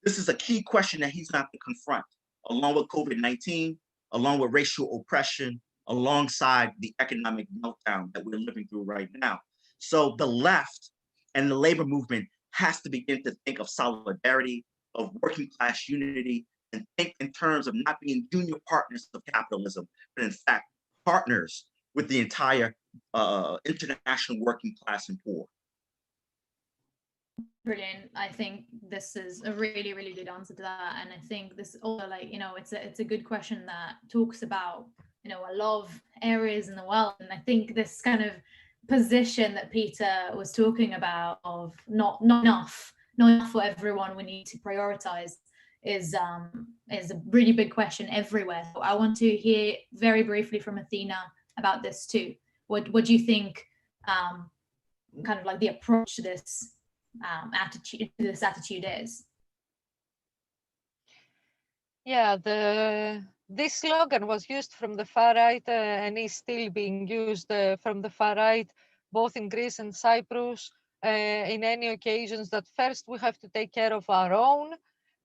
this is a key question that he's going to have to confront, along with COVID-19, along with racial oppression, alongside the economic meltdown that we're living through right now. So the left and the labor movement has to begin to think of solidarity, of working class unity, and think in terms of not being junior partners of capitalism, but in fact, partners with the entire international working class and poor. Brilliant. I think this is a really, really good answer to that. And I think this also, like, it's a good question that talks about, a lot of areas in the world. And I think this kind of position that Peter was talking about of not enough for everyone, we need to prioritize, is a really big question everywhere. So I want to hear very briefly from Athina about this too. What do you think kind of like the approach to this attitude is? Yeah, this slogan was used from the far right and is still being used from the far right, both in Greece and Cyprus, in any occasions that first we have to take care of our own,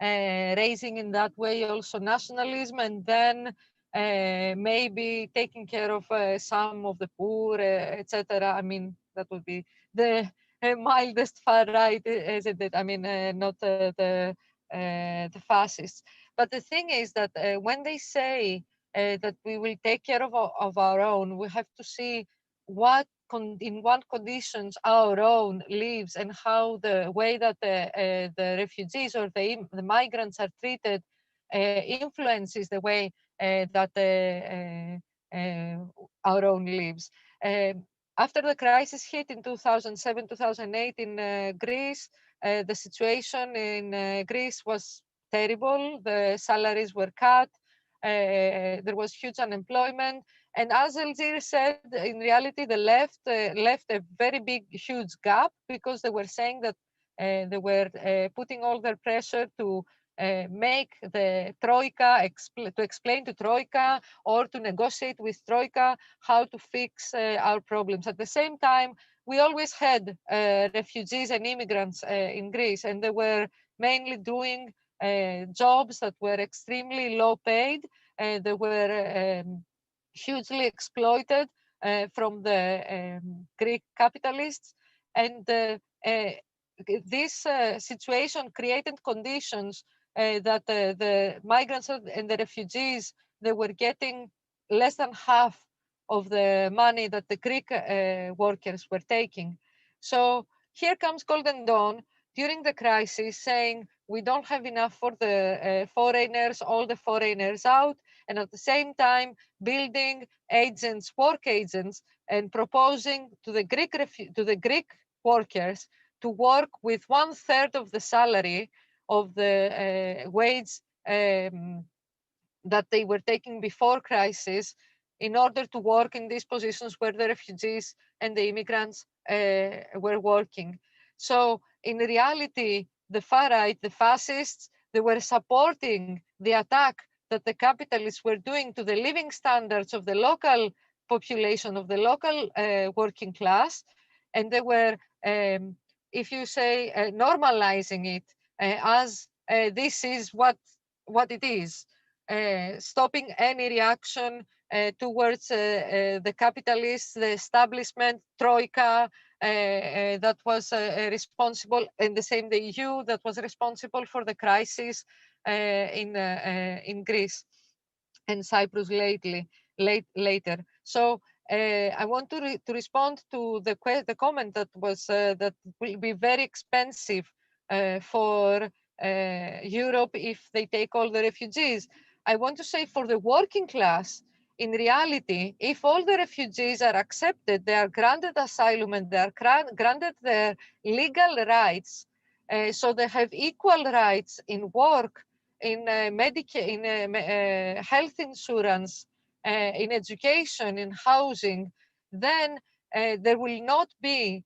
raising in that way also nationalism, and then maybe taking care of some of the poor, etc. I mean, that would be the mildest far right, isn't it? I mean, not the fascists. But the thing is that when they say that we will take care of our own, we have to see in what conditions our own lives and how the way that the refugees or the migrants are treated influences the way that our own lives. After the crisis hit in 2007, 2008 in Greece, the situation in Greece was terrible. The salaries were cut. There was huge unemployment. And as Eljeer said, in reality, the left left a very big, huge gap because they were saying that they were putting all their pressure to make the Troika, to explain to Troika or to negotiate with Troika how to fix our problems. At the same time, we always had refugees and immigrants in Greece, and they were mainly doing jobs that were extremely low paid. They were hugely exploited from the Greek capitalists. And this situation created conditions that the migrants and the refugees, they were getting less than half of the money that the Greek workers were taking. So here comes Golden Dawn during the crisis saying, we don't have enough for the foreigners, all the foreigners out, and at the same time building agents, work agents, and proposing to the Greek workers to work with 1/3 of the salary of the wage that they were taking before crisis in order to work in these positions where the refugees and the immigrants were working. So in reality, the far right, the fascists, they were supporting the attack that the capitalists were doing to the living standards of the local population, of the local working class. And they were, if you say, normalizing it as this is what it is. Stopping any reaction towards the capitalists, the establishment, Troika, that was responsible, and the same the EU that was responsible for the crisis in Greece and Cyprus later. So I want to respond to the comment that was that will be very expensive for Europe if they take all the refugees. I want to say for the working class, in reality, if all the refugees are accepted, they are granted asylum and they are granted their legal rights, so they have equal rights in work, in health insurance, in education, in housing, then there will not be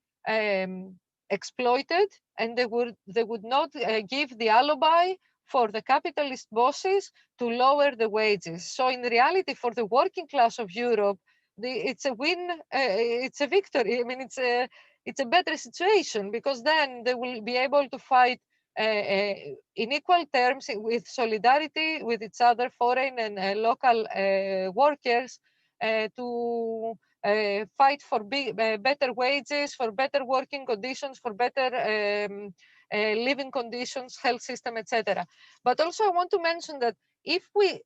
exploited, and they would not give the alibi for the capitalist bosses to lower the wages. So in reality, for the working class of Europe, it's a win, it's a victory. I mean, it's a better situation because then they will be able to fight in equal terms with solidarity with each other, foreign and local workers, to fight for better wages, for better working conditions, for better living conditions, health system, etc. But also I want to mention that if we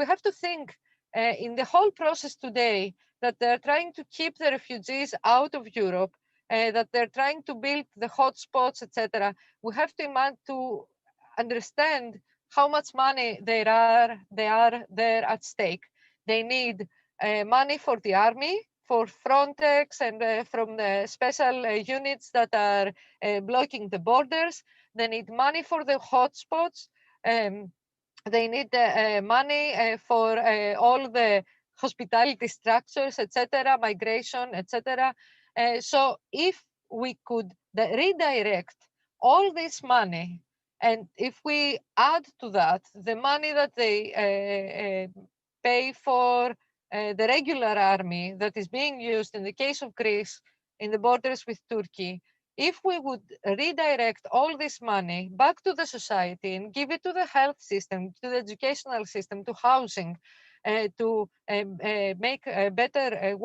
have to think in the whole process today that they're trying to keep the refugees out of Europe, that they're trying to build the hotspots, etc. We have to understand how much money they are there at stake. They need money for the army, for Frontex and from the special units that are blocking the borders. They need money for the hotspots. They need money for all the hospitality structures, etc., migration, etc. So if we could redirect all this money, and if we add to that the money that they pay for the regular army that is being used in the case of Greece in the borders with Turkey, if we would redirect all this money back to the society and give it to the health system, to the educational system, to housing, to make better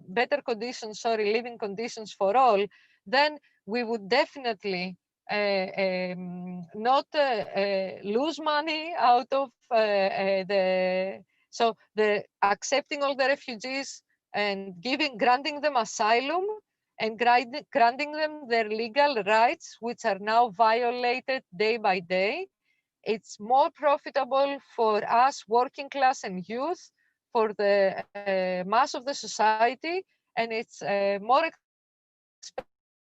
better conditions, living conditions for all, then we would definitely not lose money out of the accepting all the refugees and granting them asylum and granting them their legal rights, which are now violated day by day. It's more profitable for us, working class and youth, for the mass of the society, and it's more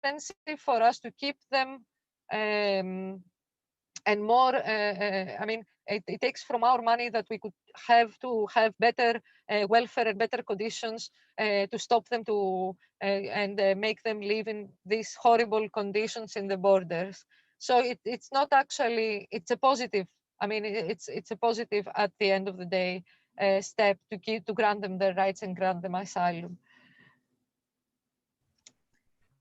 expensive for us to keep them, and more, I mean, it takes from our money that we could have to have better welfare and better conditions to stop them to and make them live in these horrible conditions in the borders. So it's not actually, it's a positive. I mean, it's a positive at the end of the day step to grant them their rights and grant them asylum.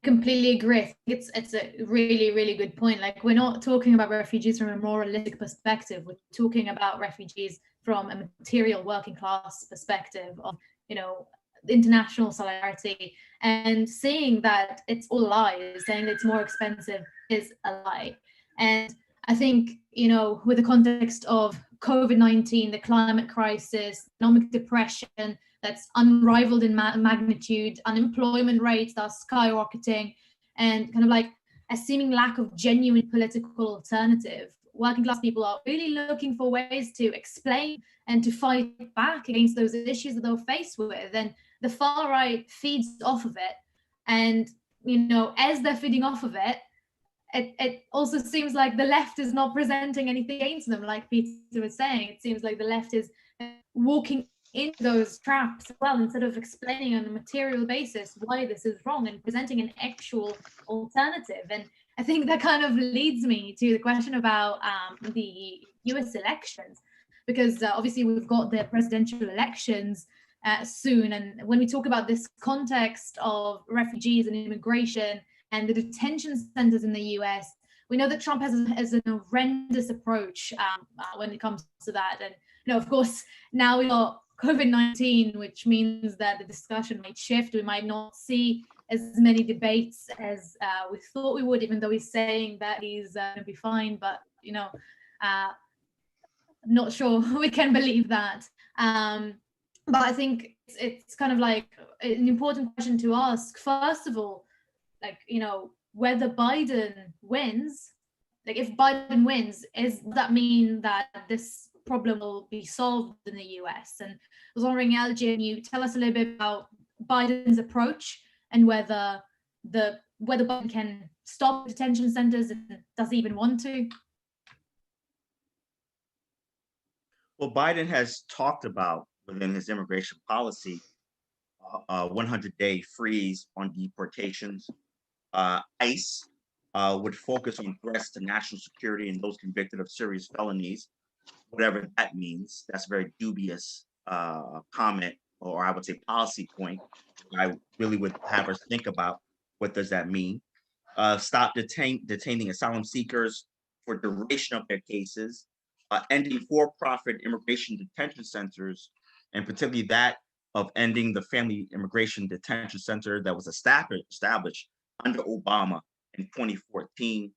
Completely agree. I think it's a really good point. Like, we're not talking about refugees from a moralistic perspective. We're talking about refugees from a material working class perspective of, you know, international solidarity, and seeing that it's all lies, saying that it's more expensive is a lie. And I think, you know, with the context of COVID-19, the climate crisis, economic depression that's unrivaled in magnitude, unemployment rates that are skyrocketing, and kind of like a seeming lack of genuine political alternative, working class people are really looking for ways to explain and to fight back against those issues that they're faced with. And the far right feeds off of it. And, you know, as they're feeding off of it, it also seems like the left is not presenting anything against them. Like Peter was saying, it seems like the left is walking into those traps as well, instead of explaining on a material basis why this is wrong and presenting an actual alternative. And I think that kind of leads me to the question about the US elections, because obviously we've got the presidential elections soon. And when we talk about this context of refugees and immigration and the detention centers in the US, we know that Trump has an horrendous approach when it comes to that. And, you know, of course, now we got COVID-19, which means that the discussion might shift. We might not see as many debates as we thought we would, even though he's saying that he's going to be fine. But, you know, not sure we can believe that. But I think it's kind of like an important question to ask. First of all, like, you know, whether Biden wins, like if Biden wins, does that mean that this problem will be solved in the US? And I was wondering, Eljeer, can you tell us a little bit about Biden's approach and whether Biden can stop detention centers, and does he even want to? Well, Biden has talked about within his immigration policy a 100-day freeze on deportations. ICE would focus on threats to national security and those convicted of serious felonies, whatever that means. That's a very dubious comment, or I would say policy point. I really would have us think about, what does that mean? Stop detaining asylum seekers for duration of their cases, ending for-profit immigration detention centers, and particularly that of ending the family immigration detention center that was established under Obama in 2014.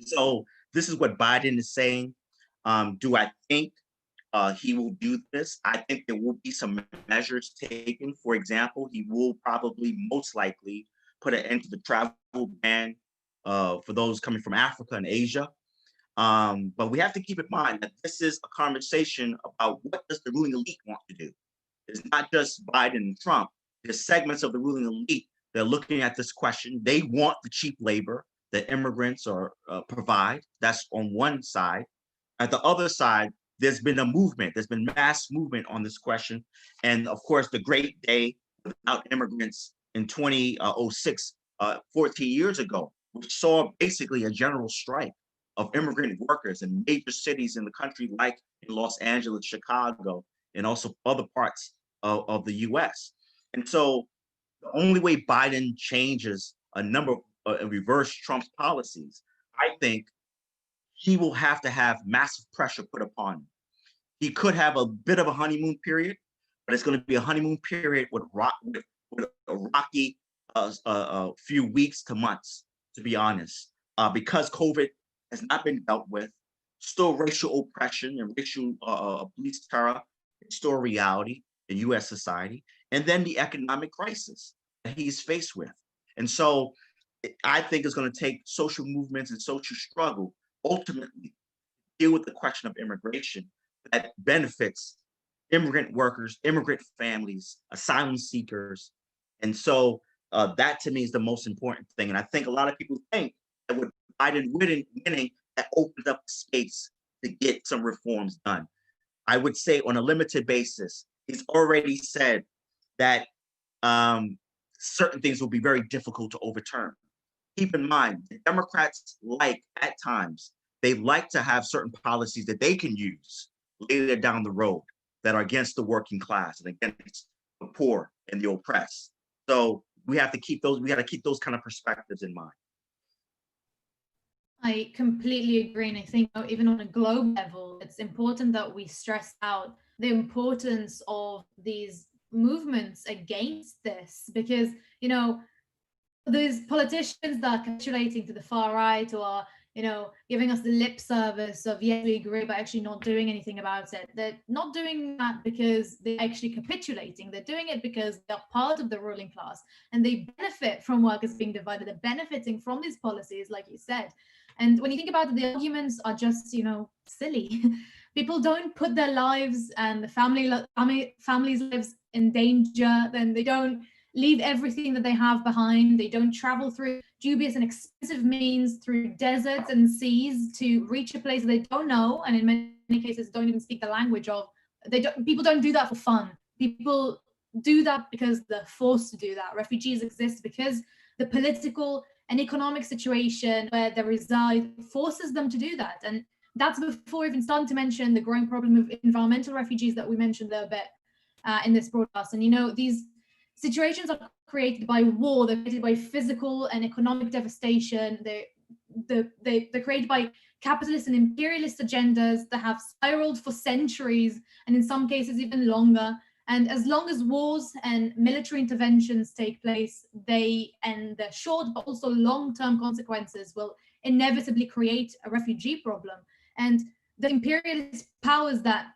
So this is what Biden is saying. Do I think he will do this? I think there will be some measures taken. For example, he will probably most likely put an end to the travel ban for those coming from Africa and Asia. But we have to keep in mind that this is a conversation about what does the ruling elite want to do. It's not just Biden and Trump. There's segments of the ruling elite that are looking at this question. They want the cheap labor that immigrants provide. That's on one side. At the other side, there's been a movement. There's been mass movement on this question. And of course, the Great Day without immigrants in 2006, 14 years ago, which saw basically a general strike of immigrant workers in major cities in the country, like in Los Angeles, Chicago, and also other parts of the US. And so the only way Biden changes a number of reverse Trump's policies, I think he will have to have massive pressure put upon him. He could have a bit of a honeymoon period, but it's going to be a honeymoon period with a rocky few weeks to months, to be honest, because COVID has not been dealt with. Still racial oppression and racial police terror is still a reality. in US society, and then the economic crisis that he's faced with. And so I think it's going to take social movements and social struggle ultimately deal with the question of immigration that benefits immigrant workers, immigrant families, asylum seekers. And so that to me is the most important thing. And I think a lot of people think that with Biden winning, that opens up space to get some reforms done. I would say on a limited basis, he's already said that certain things will be very difficult to overturn. Keep in mind, the Democrats at times, they like to have certain policies that they can use later down the road that are against the working class and against the poor and the oppressed. So we got to keep those kind of perspectives in mind. I completely agree. And I think even on a global level, it's important that we stress out the importance of these movements against this, because, those politicians that are capitulating to the far right or are, giving us the lip service of, yes, we agree, but actually not doing anything about it. They're not doing that because they're actually capitulating. They're doing it because they're part of the ruling class and they benefit from workers being divided. They're benefiting from these policies, like you said. And when you think about it, the arguments are just, silly. People don't put their lives and the family's lives in danger, then they don't leave everything that they have behind. They don't travel through dubious and expensive means through deserts and seas to reach a place they don't know, and in many cases don't even speak the language of. People don't do that for fun. People do that because they're forced to do that. Refugees exist because the political and economic situation where they reside forces them to do that. And that's before even starting to mention the growing problem of environmental refugees that we mentioned there a bit in this broadcast. And these situations are created by war. They're created by physical and economic devastation. They're created by capitalist and imperialist agendas that have spiraled for centuries, and in some cases even longer. And as long as wars and military interventions take place, the short but also long-term consequences will inevitably create a refugee problem. And the imperialist powers that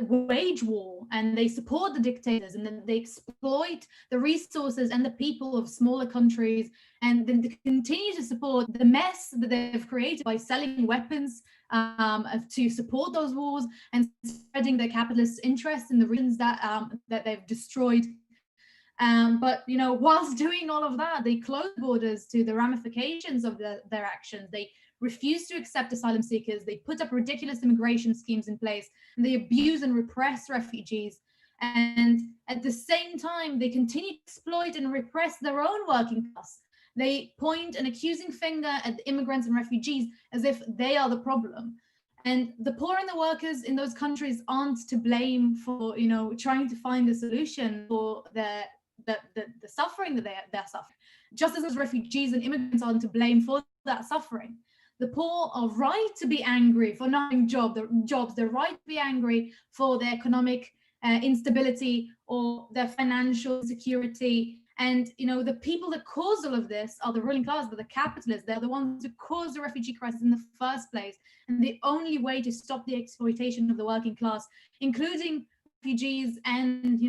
wage war and they support the dictators, and then they exploit the resources and the people of smaller countries, and then they continue to support the mess that they've created by selling weapons to support those wars and spreading their capitalist interests in the regions that they've destroyed. But whilst doing all of that, they close borders to the ramifications of their actions. They refuse to accept asylum seekers. They put up ridiculous immigration schemes in place, and they abuse and repress refugees. And at the same time, they continue to exploit and repress their own working class. They point an accusing finger at the immigrants and refugees as if they are the problem. And the poor and the workers in those countries aren't to blame for, trying to find a solution for the suffering that they're suffering. Just as refugees and immigrants aren't to blame for that suffering. The poor are right to be angry for not having jobs. They're right to be angry for their economic instability or their financial security. And the people that cause all of this are the ruling class, but the capitalists. They're the ones who caused the refugee crisis in the first place. And the only way to stop the exploitation of the working class, including refugees and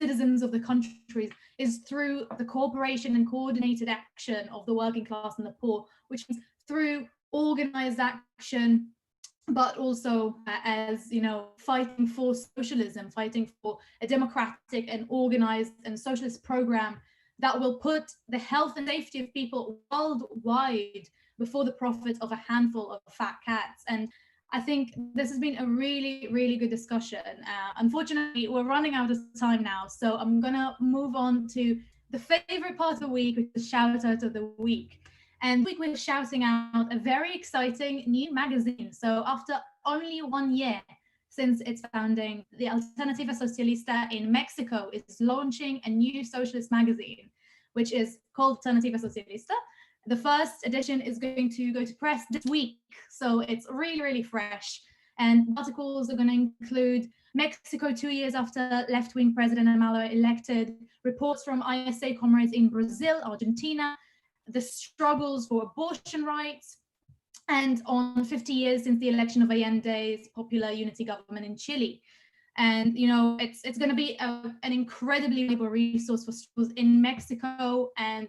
citizens of the countries, is through the cooperation and coordinated action of the working class and the poor, which means through organized action, but also as fighting for socialism, fighting for a democratic and organized and socialist program that will put the health and safety of people worldwide before the profit of a handful of fat cats. And I think this has been a really, really good discussion. Unfortunately, we're running out of time now, so I'm gonna move on to the favorite part of the week, which is shout out of the week. And this week we're shouting out a very exciting new magazine. So after only 1 year since its founding, the Alternativa Socialista in Mexico is launching a new socialist magazine, which is called Alternativa Socialista. The first edition is going to go to press this week, so it's really, really fresh. And articles are going to include Mexico 2 years after left-wing President Amalo elected, reports from ISA comrades in Brazil, Argentina, the struggles for abortion rights, and on 50 years since the election of Allende's Popular Unity government in Chile. And it's going to be an incredibly valuable resource for schools in Mexico, and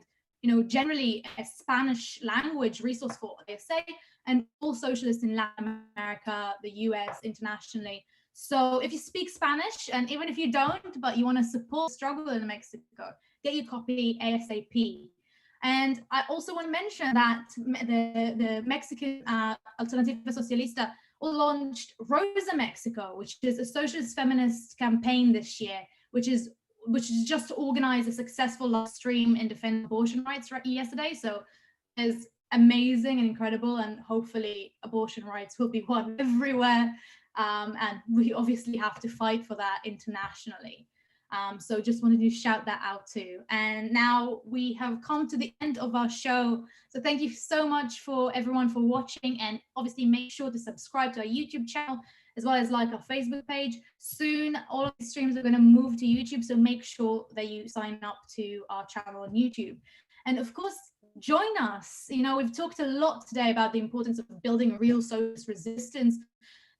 generally a Spanish language resource for ASA and all socialists in Latin America, the US, internationally. So if you speak Spanish, and even if you don't, but you want to support the struggle in Mexico, get your copy ASAP. And I also want to mention that the Mexican Alternativa Socialista launched Rosa Mexico, which is a socialist feminist campaign this year, which is just to organize a successful live stream in defense of abortion rights yesterday. So it's amazing and incredible, and hopefully abortion rights will be won everywhere. And we obviously have to fight for that internationally. So just wanted to shout that out too. And now we have come to the end of our show. So thank you so much for everyone for watching, and obviously make sure to subscribe to our YouTube channel as well as like our Facebook page. Soon, all of the streams are going to move to YouTube, so make sure that you sign up to our channel on YouTube. And of course, join us. We've talked a lot today about the importance of building real socialist resistance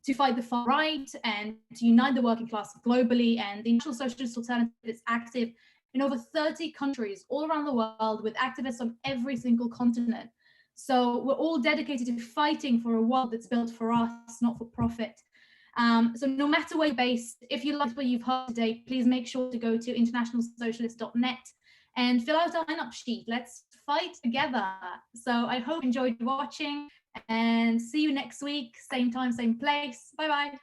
to fight the far right and to unite the working class globally. And the National Socialist Alternative is active in over 30 countries all around the world, with activists on every single continent. So we're all dedicated to fighting for a world that's built for us, not for profit. So no matter where you're based, if you liked what you've heard today, please make sure to go to internationalsocialist.net and fill out our sign-up sheet. Let's fight together. So I hope you enjoyed watching, and see you next week, same time, same place. Bye-bye.